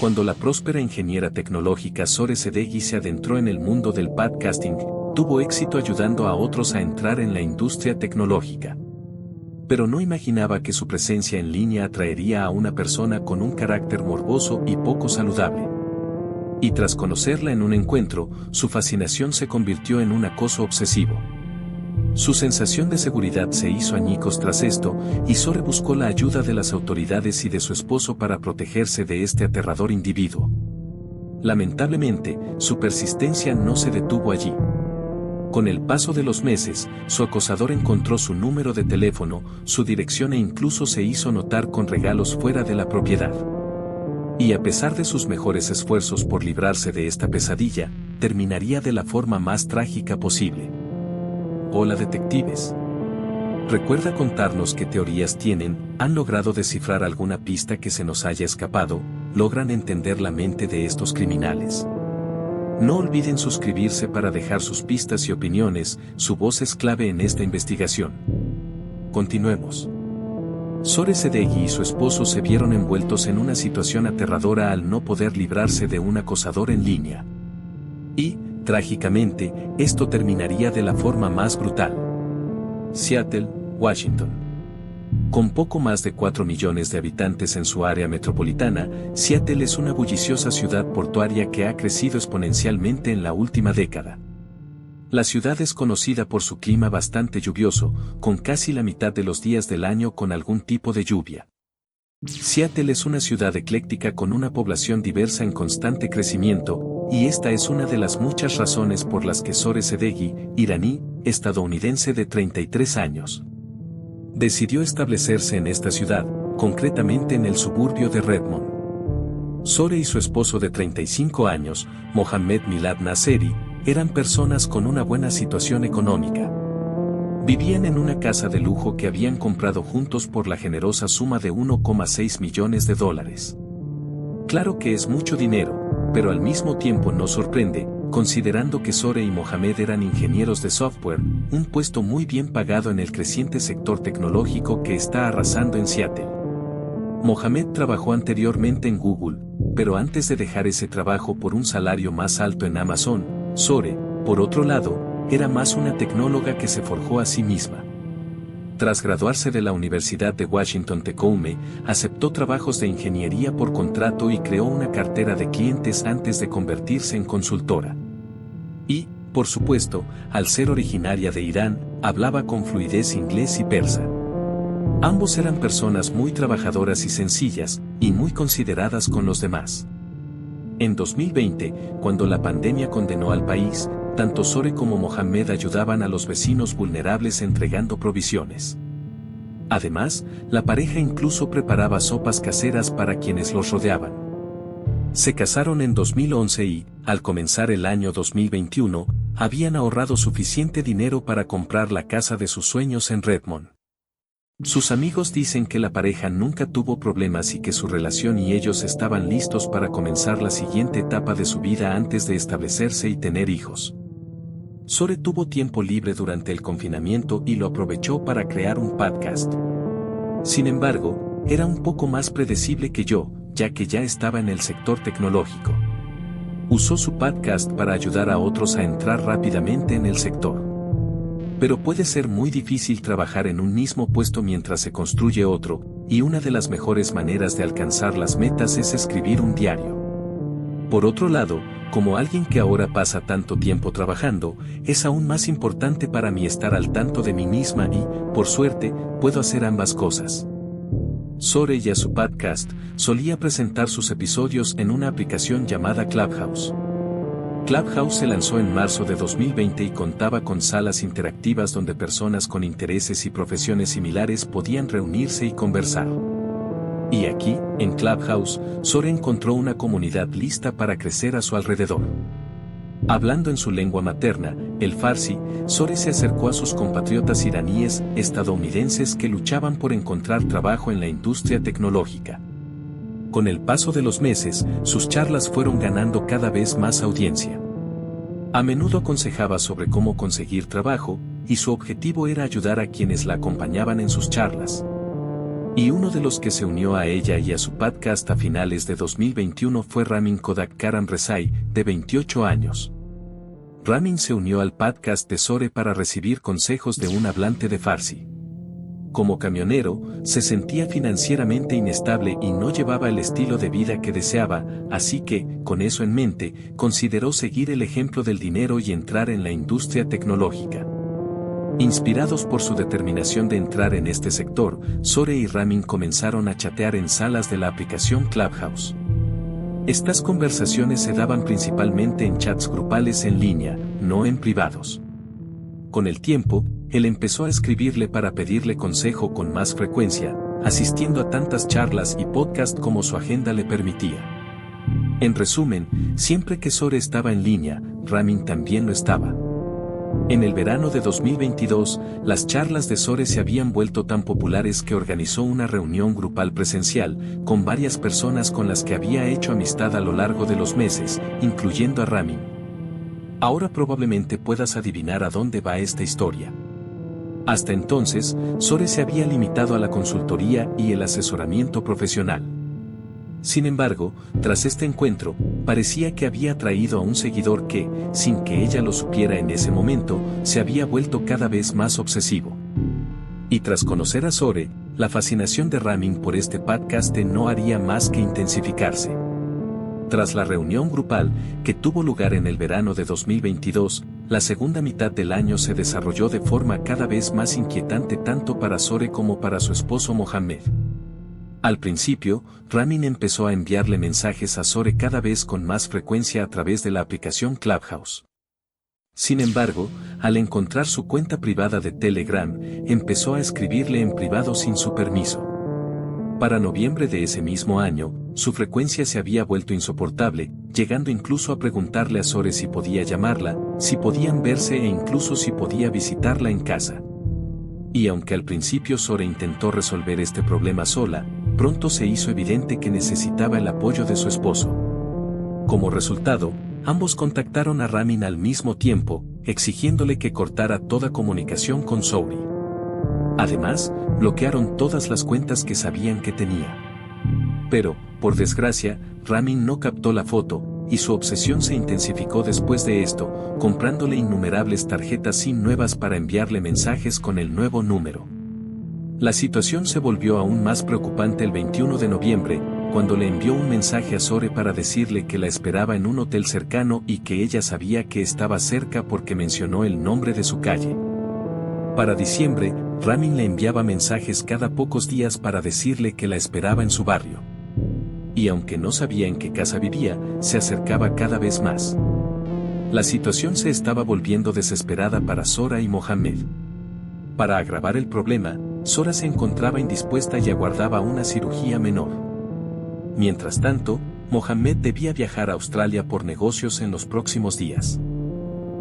Cuando la próspera ingeniera tecnológica Sore Sedeghi se adentró en el mundo del podcasting, tuvo éxito ayudando a otros a entrar en la industria tecnológica. Pero no imaginaba que su presencia en línea atraería a una persona con un carácter morboso y poco saludable. Y tras conocerla en un encuentro, su fascinación se convirtió en un acoso obsesivo. Su sensación de seguridad se hizo añicos tras esto, y Sore buscó la ayuda de las autoridades y de su esposo para protegerse de este aterrador individuo. Lamentablemente, su persistencia no se detuvo allí. Con el paso de los meses, su acosador encontró su número de teléfono, su dirección e incluso se hizo notar con regalos fuera de la propiedad. Y a pesar de sus mejores esfuerzos por librarse de esta pesadilla, terminaría de la forma más trágica posible. Hola detectives. ¿Recuerda contarnos qué teorías tienen? ¿Han logrado descifrar alguna pista que se nos haya escapado? ¿Logran entender la mente de estos criminales? No olviden suscribirse para dejar sus pistas y opiniones, su voz es clave en esta investigación. Continuemos. Sore Sedeghi y su esposo se vieron envueltos en una situación aterradora al no poder librarse de un acosador en línea. Y, trágicamente, esto terminaría de la forma más brutal. Seattle, Washington. Con poco más de 4 millones de habitantes en su área metropolitana, Seattle es una bulliciosa ciudad portuaria que ha crecido exponencialmente en la última década. La ciudad es conocida por su clima bastante lluvioso, con casi la mitad de los días del año con algún tipo de lluvia. Seattle es una ciudad ecléctica con una población diversa en constante crecimiento, y esta es una de las muchas razones por las que Sore Sedeghi, iraní, estadounidense de 33 años, decidió establecerse en esta ciudad, concretamente en el suburbio de Redmond. Sore y su esposo de 35 años, Mohammed Milad Nasseri, eran personas con una buena situación económica. Vivían en una casa de lujo que habían comprado juntos por la generosa suma de $1,6 millones. Claro que es mucho dinero, pero al mismo tiempo no sorprende, considerando que Sore y Mohammed eran ingenieros de software, un puesto muy bien pagado en el creciente sector tecnológico que está arrasando en Seattle. Mohammed trabajó anteriormente en Google, pero antes de dejar ese trabajo por un salario más alto en Amazon, Sore, por otro lado, era más una tecnóloga que se forjó a sí misma. Tras graduarse de la Universidad de Washington Tacoma, aceptó trabajos de ingeniería por contrato y creó una cartera de clientes antes de convertirse en consultora. Y, por supuesto, al ser originaria de Irán, hablaba con fluidez inglés y persa. Ambos eran personas muy trabajadoras y sencillas, y muy consideradas con los demás. En 2020, cuando la pandemia condenó al país, tanto Sore como Mohammed ayudaban a los vecinos vulnerables entregando provisiones. Además, la pareja incluso preparaba sopas caseras para quienes los rodeaban. Se casaron en 2011 y, al comenzar el año 2021, habían ahorrado suficiente dinero para comprar la casa de sus sueños en Redmond. Sus amigos dicen que la pareja nunca tuvo problemas y que su relación y ellos estaban listos para comenzar la siguiente etapa de su vida antes de establecerse y tener hijos. Sore tuvo tiempo libre durante el confinamiento y lo aprovechó para crear un podcast. Sin embargo, era un poco más predecible que yo, ya que ya estaba en el sector tecnológico. Usó su podcast para ayudar a otros a entrar rápidamente en el sector. Pero puede ser muy difícil trabajar en un mismo puesto mientras se construye otro, y una de las mejores maneras de alcanzar las metas es escribir un diario. Por otro lado, como alguien que ahora pasa tanto tiempo trabajando, es aún más importante para mí estar al tanto de mí misma y, por suerte, puedo hacer ambas cosas. Sore y a su podcast, solía presentar sus episodios en una aplicación llamada Clubhouse. Clubhouse se lanzó en marzo de 2020 y contaba con salas interactivas donde personas con intereses y profesiones similares podían reunirse y conversar. Y aquí, en Clubhouse, Sore encontró una comunidad lista para crecer a su alrededor. Hablando en su lengua materna, el farsi, Sore se acercó a sus compatriotas iraníes, estadounidenses que luchaban por encontrar trabajo en la industria tecnológica. Con el paso de los meses, sus charlas fueron ganando cada vez más audiencia. A menudo aconsejaba sobre cómo conseguir trabajo, y su objetivo era ayudar a quienes la acompañaban en sus charlas. Y uno de los que se unió a ella y a su podcast a finales de 2021 fue Ramin Kodakkaran Rezai, de 28 años. Ramin se unió al podcast de Sore para recibir consejos de un hablante de Farsi. Como camionero, se sentía financieramente inestable y no llevaba el estilo de vida que deseaba, así que, con eso en mente, consideró seguir el ejemplo del dinero y entrar en la industria tecnológica. Inspirados por su determinación de entrar en este sector, Sore y Ramin comenzaron a chatear en salas de la aplicación Clubhouse. Estas conversaciones se daban principalmente en chats grupales en línea, no en privados. Con el tiempo, él empezó a escribirle para pedirle consejo con más frecuencia, asistiendo a tantas charlas y podcasts como su agenda le permitía. En resumen, siempre que Sore estaba en línea, Ramin también lo estaba. En el verano de 2022, las charlas de Sore se habían vuelto tan populares que organizó una reunión grupal presencial, con varias personas con las que había hecho amistad a lo largo de los meses, incluyendo a Ramin. Ahora probablemente puedas adivinar a dónde va esta historia. Hasta entonces, Sore se había limitado a la consultoría y el asesoramiento profesional. Sin embargo, tras este encuentro, parecía que había atraído a un seguidor que, sin que ella lo supiera en ese momento, se había vuelto cada vez más obsesivo. Y tras conocer a Sore, la fascinación de Ramin por este podcast no haría más que intensificarse. Tras la reunión grupal, que tuvo lugar en el verano de 2022, la segunda mitad del año se desarrolló de forma cada vez más inquietante tanto para Sore como para su esposo Mohammed. Al principio, Ramin empezó a enviarle mensajes a Sore cada vez con más frecuencia a través de la aplicación Clubhouse. Sin embargo, al encontrar su cuenta privada de Telegram, empezó a escribirle en privado sin su permiso. Para noviembre de ese mismo año, su frecuencia se había vuelto insoportable, llegando incluso a preguntarle a Sore si podía llamarla, si podían verse e incluso si podía visitarla en casa. Y aunque al principio Sore intentó resolver este problema sola, pronto se hizo evidente que necesitaba el apoyo de su esposo. Como resultado, ambos contactaron a Ramin al mismo tiempo, exigiéndole que cortara toda comunicación con Sore. Además, bloquearon todas las cuentas que sabían que tenía. Pero, por desgracia, Ramin no captó la foto, y su obsesión se intensificó después de esto, comprándole innumerables tarjetas SIM nuevas para enviarle mensajes con el nuevo número. La situación se volvió aún más preocupante el 21 de noviembre, cuando le envió un mensaje a Sore para decirle que la esperaba en un hotel cercano y que ella sabía que estaba cerca porque mencionó el nombre de su calle. Para diciembre, Ramin le enviaba mensajes cada pocos días para decirle que la esperaba en su barrio. Y aunque no sabía en qué casa vivía, se acercaba cada vez más. La situación se estaba volviendo desesperada para Sora y Mohammed. Para agravar el problema, Sora se encontraba indispuesta y aguardaba una cirugía menor. Mientras tanto, Mohammed debía viajar a Australia por negocios en los próximos días.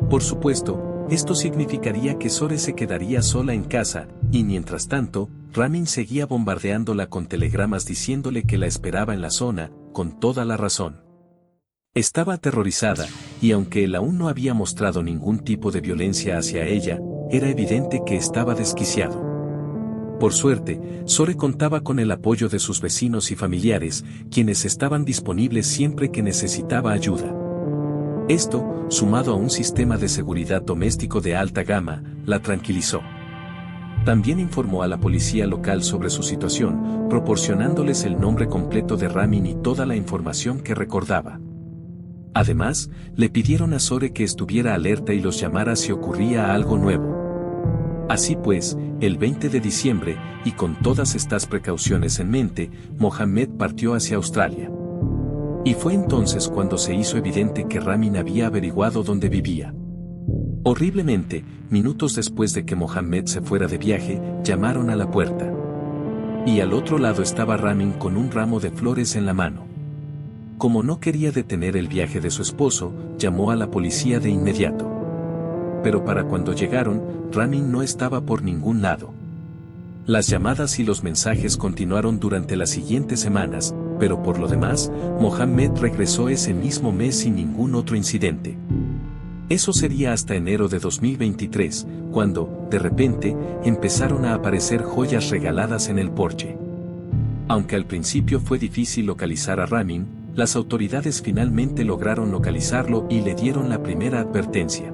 Por supuesto, esto significaría que Sore se quedaría sola en casa, y mientras tanto, Ramin seguía bombardeándola con telegramas diciéndole que la esperaba en la zona, con toda la razón. Estaba aterrorizada, y aunque él aún no había mostrado ningún tipo de violencia hacia ella, era evidente que estaba desquiciado. Por suerte, Sore contaba con el apoyo de sus vecinos y familiares, quienes estaban disponibles siempre que necesitaba ayuda. Esto, sumado a un sistema de seguridad doméstico de alta gama, la tranquilizó. También informó a la policía local sobre su situación, proporcionándoles el nombre completo de Ramin y toda la información que recordaba. Además, le pidieron a Sore que estuviera alerta y los llamara si ocurría algo nuevo. Así pues, el 20 de diciembre, y con todas estas precauciones en mente, Mohammed partió hacia Australia. Y fue entonces cuando se hizo evidente que Ramin había averiguado dónde vivía. Horriblemente, minutos después de que Mohammed se fuera de viaje, llamaron a la puerta. Y al otro lado estaba Ramin con un ramo de flores en la mano. Como no quería detener el viaje de su esposo, llamó a la policía de inmediato. Pero para cuando llegaron, Ramin no estaba por ningún lado. Las llamadas y los mensajes continuaron durante las siguientes semanas, pero por lo demás, Mohammed regresó ese mismo mes sin ningún otro incidente. Eso sería hasta enero de 2023, cuando, de repente, empezaron a aparecer joyas regaladas en el porche. Aunque al principio fue difícil localizar a Ramin, las autoridades finalmente lograron localizarlo y le dieron la primera advertencia.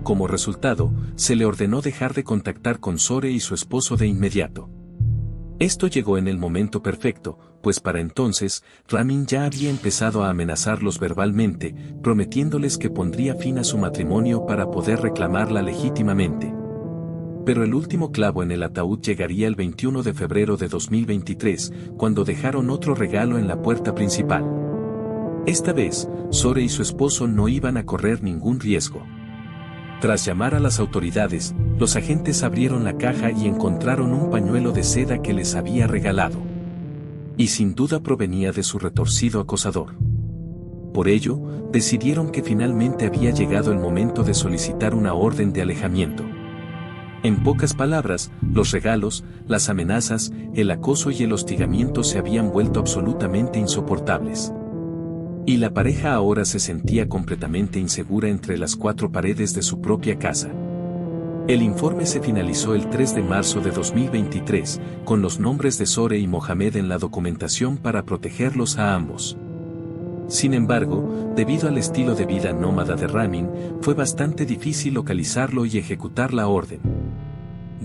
Como resultado, se le ordenó dejar de contactar con Sore y su esposo de inmediato. Esto llegó en el momento perfecto, pues para entonces, Ramin ya había empezado a amenazarlos verbalmente, prometiéndoles que pondría fin a su matrimonio para poder reclamarla legítimamente. Pero el último clavo en el ataúd llegaría el 21 de febrero de 2023, cuando dejaron otro regalo en la puerta principal. Esta vez, Sore y su esposo no iban a correr ningún riesgo. Tras llamar a las autoridades, los agentes abrieron la caja y encontraron un pañuelo de seda que les había regalado. Y sin duda provenía de su retorcido acosador. Por ello, decidieron que finalmente había llegado el momento de solicitar una orden de alejamiento. En pocas palabras, los regalos, las amenazas, el acoso y el hostigamiento se habían vuelto absolutamente insoportables. Y la pareja ahora se sentía completamente insegura entre las cuatro paredes de su propia casa. El informe se finalizó el 3 de marzo de 2023, con los nombres de Sore y Mohamed en la documentación para protegerlos a ambos. Sin embargo, debido al estilo de vida nómada de Ramin, fue bastante difícil localizarlo y ejecutar la orden.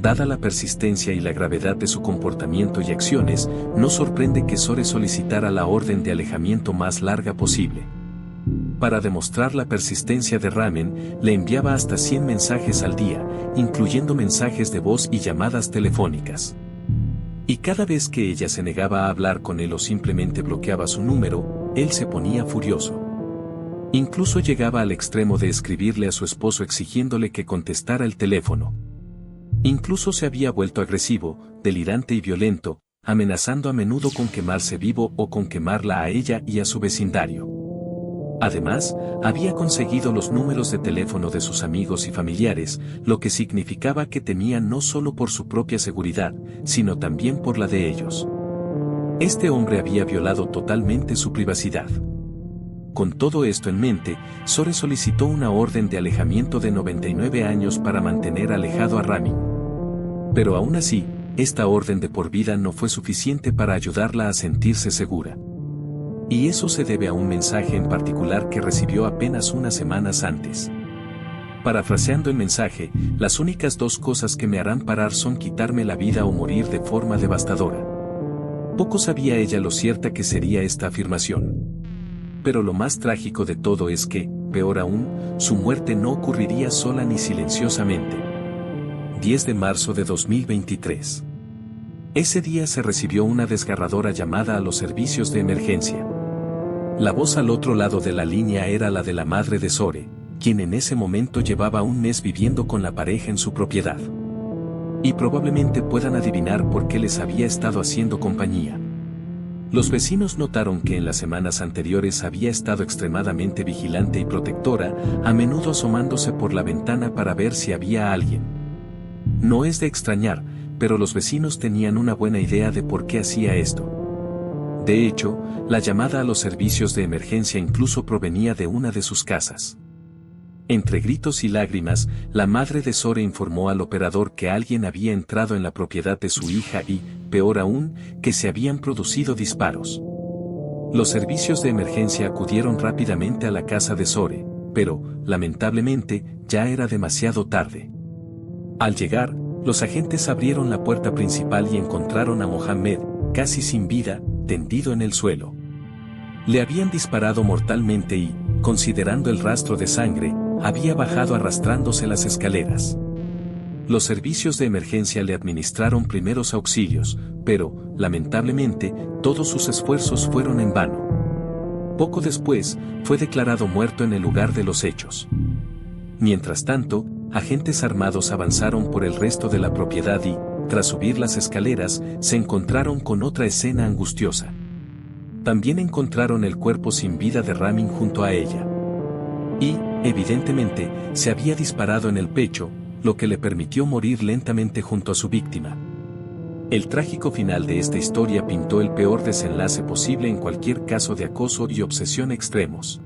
Dada la persistencia y la gravedad de su comportamiento y acciones, no sorprende que Sore solicitara la orden de alejamiento más larga posible. Para demostrar la persistencia de Ramin, le enviaba hasta 100 mensajes al día, incluyendo mensajes de voz y llamadas telefónicas. Y cada vez que ella se negaba a hablar con él o simplemente bloqueaba su número, él se ponía furioso. Incluso llegaba al extremo de escribirle a su esposo exigiéndole que contestara el teléfono. Incluso se había vuelto agresivo, delirante y violento, amenazando a menudo con quemarse vivo o con quemarla a ella y a su vecindario. Además, había conseguido los números de teléfono de sus amigos y familiares, lo que significaba que temía no solo por su propia seguridad, sino también por la de ellos. Este hombre había violado totalmente su privacidad. Con todo esto en mente, Sore solicitó una orden de alejamiento de 99 años para mantener alejado a Ramin. Pero aún así, esta orden de por vida no fue suficiente para ayudarla a sentirse segura. Y eso se debe a un mensaje en particular que recibió apenas unas semanas antes. Parafraseando el mensaje, las únicas dos cosas que me harán parar son quitarme la vida o morir de forma devastadora. Poco sabía ella lo cierta que sería esta afirmación. Pero lo más trágico de todo es que, peor aún, su muerte no ocurriría sola ni silenciosamente. 10 de marzo de 2023. Ese día se recibió una desgarradora llamada a los servicios de emergencia. La voz al otro lado de la línea era la de la madre de Sore, quien en ese momento llevaba un mes viviendo con la pareja en su propiedad. Y probablemente puedan adivinar por qué les había estado haciendo compañía. Los vecinos notaron que en las semanas anteriores había estado extremadamente vigilante y protectora, a menudo asomándose por la ventana para ver si había alguien. No es de extrañar, pero los vecinos tenían una buena idea de por qué hacía esto. De hecho, la llamada a los servicios de emergencia incluso provenía de una de sus casas. Entre gritos y lágrimas, la madre de Sore informó al operador que alguien había entrado en la propiedad de su hija y, peor aún, que se habían producido disparos. Los servicios de emergencia acudieron rápidamente a la casa de Sore, pero, lamentablemente, ya era demasiado tarde. Al llegar, los agentes abrieron la puerta principal y encontraron a Mohamed, casi sin vida, tendido en el suelo. Le habían disparado mortalmente y, considerando el rastro de sangre, había bajado arrastrándose las escaleras. Los servicios de emergencia le administraron primeros auxilios, pero, lamentablemente, todos sus esfuerzos fueron en vano. Poco después, fue declarado muerto en el lugar de los hechos. Mientras tanto, agentes armados avanzaron por el resto de la propiedad y, tras subir las escaleras, se encontraron con otra escena angustiosa. También encontraron el cuerpo sin vida de Ramin junto a ella. Y, evidentemente, se había disparado en el pecho, lo que le permitió morir lentamente junto a su víctima. El trágico final de esta historia pintó el peor desenlace posible en cualquier caso de acoso y obsesión extremos.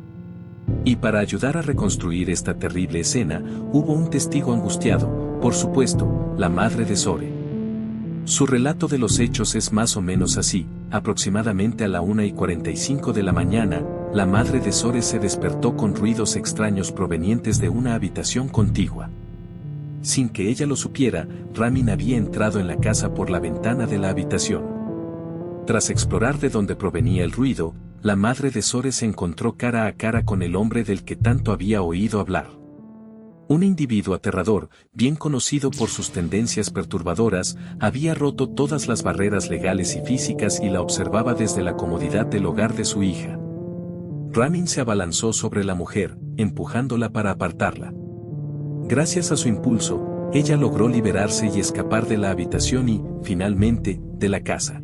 Y para ayudar a reconstruir esta terrible escena, hubo un testigo angustiado, por supuesto, la madre de Sore. Su relato de los hechos es más o menos así: aproximadamente a la 1:45 de la mañana, la madre de Sore se despertó con ruidos extraños provenientes de una habitación contigua. Sin que ella lo supiera, Ramin había entrado en la casa por la ventana de la habitación. Tras explorar de dónde provenía el ruido, la madre de Sore se encontró cara a cara con el hombre del que tanto había oído hablar. Un individuo aterrador, bien conocido por sus tendencias perturbadoras, había roto todas las barreras legales y físicas y la observaba desde la comodidad del hogar de su hija. Ramin se abalanzó sobre la mujer, empujándola para apartarla. Gracias a su impulso, ella logró liberarse y escapar de la habitación y, finalmente, de la casa.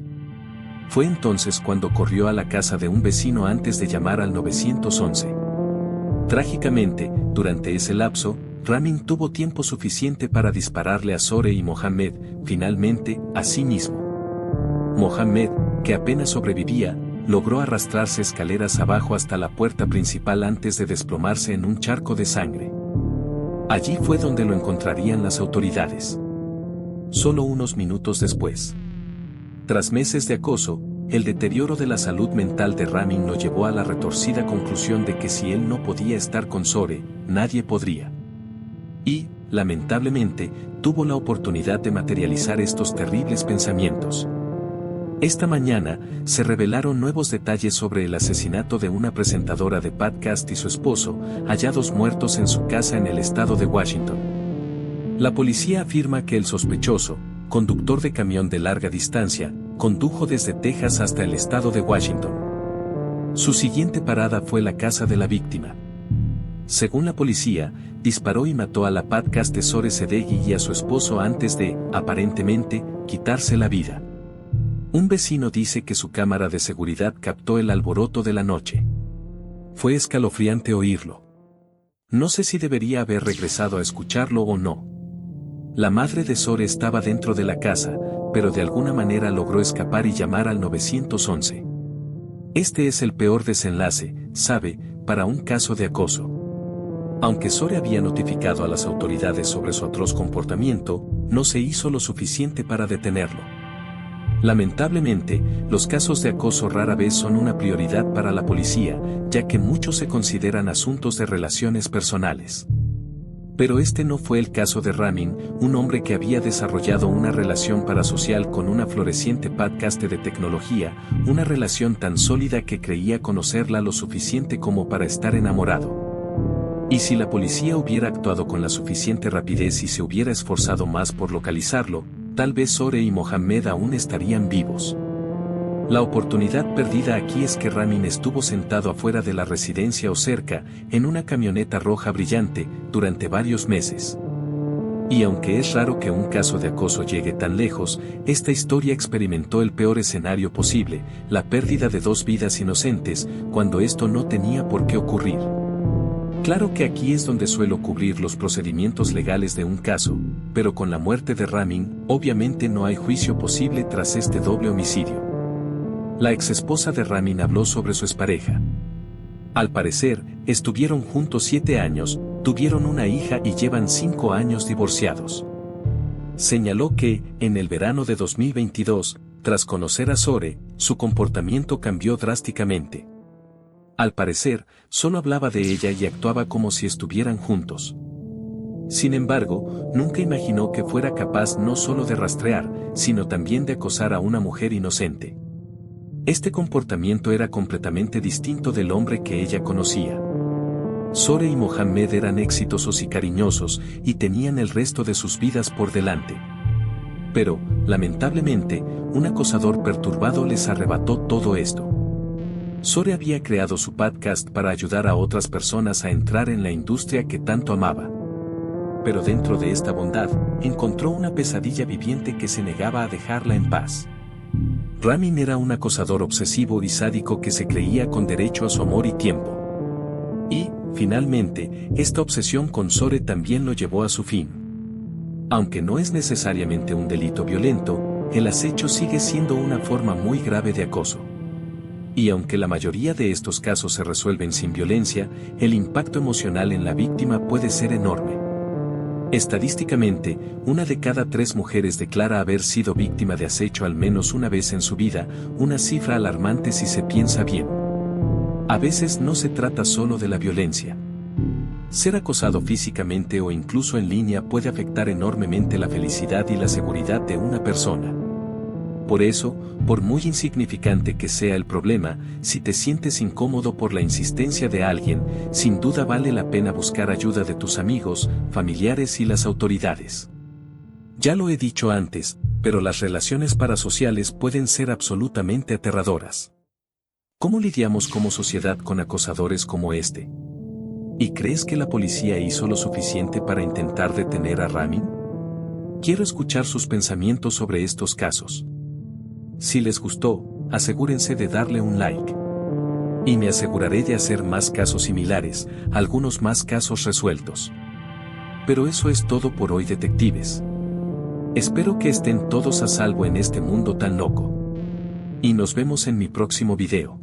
Fue entonces cuando corrió a la casa de un vecino antes de llamar al 911. Trágicamente, durante ese lapso, Ramin tuvo tiempo suficiente para dispararle a Sore y Mohammed, finalmente, a sí mismo. Mohammed, que apenas sobrevivía, logró arrastrarse escaleras abajo hasta la puerta principal antes de desplomarse en un charco de sangre. Allí fue donde lo encontrarían las autoridades. Solo unos minutos después. Tras meses de acoso, el deterioro de la salud mental de Ramin lo llevó a la retorcida conclusión de que si él no podía estar con Sore, nadie podría. Y, lamentablemente, tuvo la oportunidad de materializar estos terribles pensamientos. Esta mañana, se revelaron nuevos detalles sobre el asesinato de una presentadora de podcast y su esposo, hallados muertos en su casa en el estado de Washington. La policía afirma que el sospechoso, conductor de camión de larga distancia, condujo desde Texas hasta el estado de Washington. Su siguiente parada fue la casa de la víctima. Según la policía, disparó y mató a la podcaster Sore Sedeghi y a su esposo antes de, aparentemente, quitarse la vida. Un vecino dice que su cámara de seguridad captó el alboroto de la noche. Fue escalofriante oírlo. No sé si debería haber regresado a escucharlo o no. La madre de Sore estaba dentro de la casa, pero de alguna manera logró escapar y llamar al 911. Este es el peor desenlace, sabe, para un caso de acoso. Aunque Sore había notificado a las autoridades sobre su atroz comportamiento, no se hizo lo suficiente para detenerlo. Lamentablemente, los casos de acoso rara vez son una prioridad para la policía, ya que muchos se consideran asuntos de relaciones personales. Pero este no fue el caso de Ramin, un hombre que había desarrollado una relación parasocial con una floreciente podcaster de tecnología, una relación tan sólida que creía conocerla lo suficiente como para estar enamorado. Y si la policía hubiera actuado con la suficiente rapidez y se hubiera esforzado más por localizarlo, tal vez Sore y Mohammed aún estarían vivos. La oportunidad perdida aquí es que Ramin estuvo sentado afuera de la residencia o cerca, en una camioneta roja brillante, durante varios meses. Y aunque es raro que un caso de acoso llegue tan lejos, esta historia experimentó el peor escenario posible, la pérdida de 2 vidas inocentes, cuando esto no tenía por qué ocurrir. Claro que aquí es donde suelo cubrir los procedimientos legales de un caso, pero con la muerte de Ramin, obviamente no hay juicio posible tras este doble homicidio. La exesposa de Ramin habló sobre su expareja. Al parecer, estuvieron juntos 7 años, tuvieron una hija y llevan 5 años divorciados. Señaló que, en el verano de 2022, tras conocer a Sore, su comportamiento cambió drásticamente. Al parecer, solo hablaba de ella y actuaba como si estuvieran juntos. Sin embargo, nunca imaginó que fuera capaz no solo de rastrear, sino también de acosar a una mujer inocente. Este comportamiento era completamente distinto del hombre que ella conocía. Sore y Mohammed eran exitosos y cariñosos, y tenían el resto de sus vidas por delante. Pero, lamentablemente, un acosador perturbado les arrebató todo esto. Sore había creado su podcast para ayudar a otras personas a entrar en la industria que tanto amaba. Pero dentro de esta bondad, encontró una pesadilla viviente que se negaba a dejarla en paz. Ramin era un acosador obsesivo y sádico que se creía con derecho a su amor y tiempo. Y, finalmente, esta obsesión con Sore también lo llevó a su fin. Aunque no es necesariamente un delito violento, el acecho sigue siendo una forma muy grave de acoso. Y aunque la mayoría de estos casos se resuelven sin violencia, el impacto emocional en la víctima puede ser enorme. Estadísticamente, 1 de cada 3 mujeres declara haber sido víctima de acecho al menos una vez en su vida, una cifra alarmante si se piensa bien. A veces no se trata solo de la violencia. Ser acosado físicamente o incluso en línea puede afectar enormemente la felicidad y la seguridad de una persona. Por eso, por muy insignificante que sea el problema, si te sientes incómodo por la insistencia de alguien, sin duda vale la pena buscar ayuda de tus amigos, familiares y las autoridades. Ya lo he dicho antes, pero las relaciones parasociales pueden ser absolutamente aterradoras. ¿Cómo lidiamos como sociedad con acosadores como este? ¿Y crees que la policía hizo lo suficiente para intentar detener a Ramin? Quiero escuchar sus pensamientos sobre estos casos. Si les gustó, asegúrense de darle un like. Y me aseguraré de hacer más casos similares, algunos más casos resueltos. Pero eso es todo por hoy, detectives. Espero que estén todos a salvo en este mundo tan loco. Y nos vemos en mi próximo video.